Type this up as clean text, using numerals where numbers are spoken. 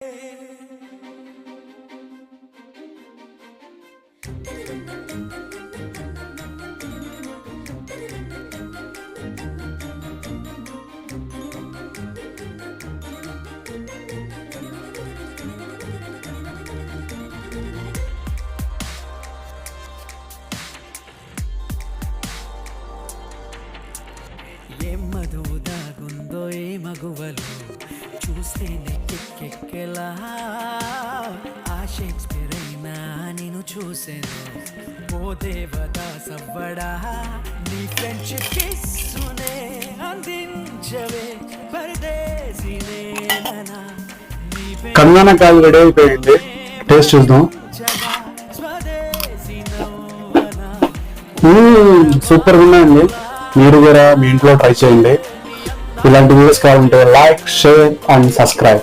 ఏం మధువు దాగుందో ఏ మగువలు చూస్తేనే కెక్కెక్కెలా ఆ షేక్స్పియర్ అయినా నేను చూసాను ఓ దేవదాస్ అవ్వడా నీ ఫ్రెండ్షిప్ కిస్సునే అందించవే పరదేశినే ననా కంగనా కాల్ రెడీ అయిపోయింది, టేస్ట్ చూద్దాం. సూపర్గా ఉన్నాయండి. మీరు కూడా మీ ఇంట్లో ట్రై చేయండి. ఇలాంటి వీడియోస్ కావాలంటే లైక్, షేర్ అండ్ సబ్స్క్రైబ్.